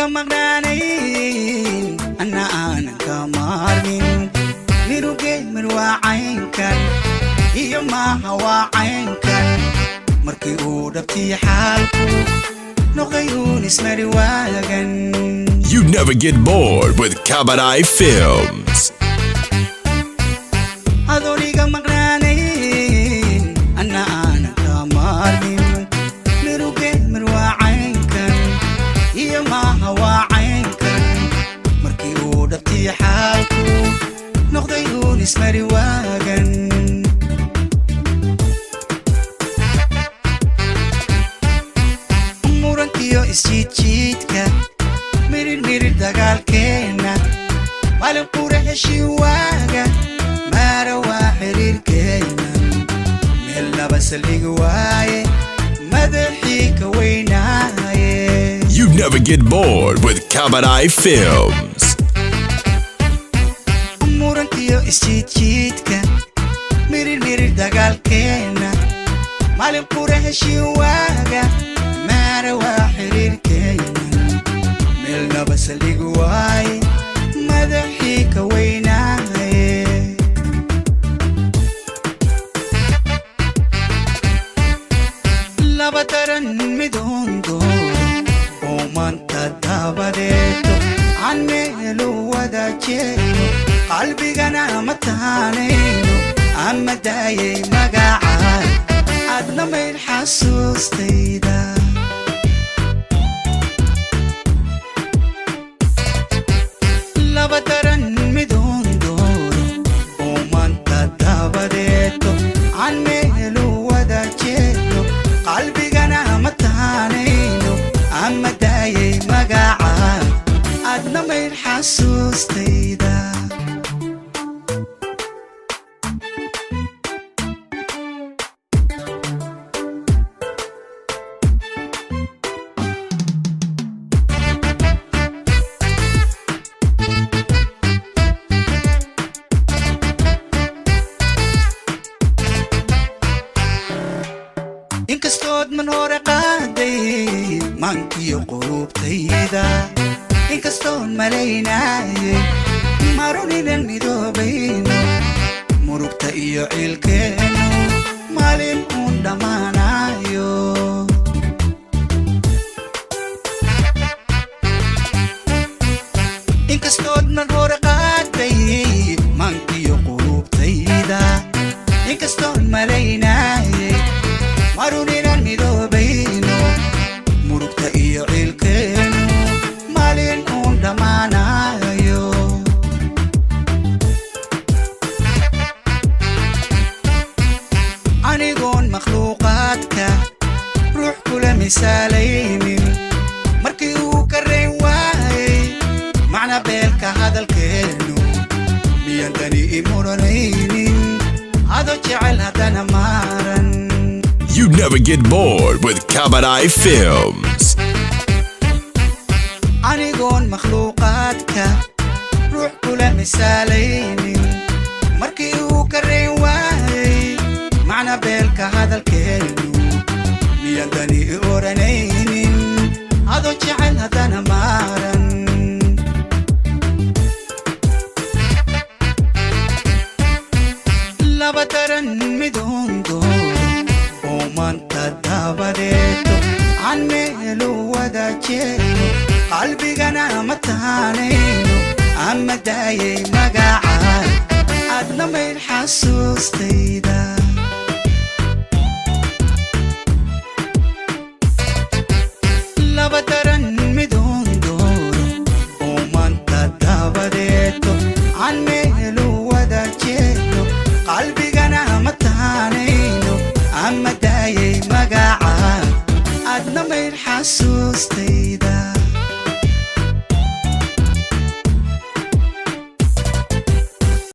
iga maqnaanayn ana ka maarmin mirugay marwaacaynkan iyo maaha waacaynkan markii uu dhabtii xaalku noqdayuun ismari waagan. You never get bored with Kabanai Films. adoon iga maqnaanayn ana ka maarmin mirugay marwaacaynkan iyo maaha waacaynkan markii uu dhabtii xaalku noqdayuun ismari waagan. murankiyo isjiidjiidka mirir dagaalkeena maalin qura heshii waaga maara waa xiriirkeena meel laba saldhig waaye madaxii ka weynaaye. You never get bored with Kabanai Films. murankiyo isjiidjiidka mirir dagaalkeena maalin qura heshii waaga maara waa xiriirkeena meel laba saldhig waaye madaxii ka weynaaye. laba daran midoondo oo maanta dabadeeto aan meelu wada jeedo qalbigana ma taanayno ama daayay magacaan adna mayd xasuustayda. laba daran midoondo oo maanta dabadeeto aan meelu wada jeedo qalbigana ma taanayno ama daayay magacaan adna mayd xasuustayda. inkastood man hore qaaday maankiyo qulubtayda inkastoon malaynaayay marun inan midoobayno murugta iyo ciilkeenu maalin uun dhammaanayo. inkastood man hore qaaday maankiyo qulubtayda inkastoon malaynaayay marun inan midoobayno murugta iyo ciilkeenu maalin uun dhammaanayo. anigoon makhluuqaadka ruux kula misaalaynin markii uu ka rayn waayay macna beelka hadalkeenu miyan dani i muranaynin ado jecel haddana maaran. You never get bored with Kabanai Films. anigoon makhluuqaadka ruux kula misaalaynin markii uu ka rayn waayay macna beelka hadalkeenu miyan dani i oranaynin ado jecel haddana maaran. laba daran midoondo oo maanta dabadeeto aan meelu wada jeedo qalbigana ma taanayno ama daayay magacaan adna mayd xasuustayda. laba daran midoondo oo maanta dabadeeto aan meelu wada jeedo qalbigana ma taanayno ama daayay magacaan adna mayd xasuustayda.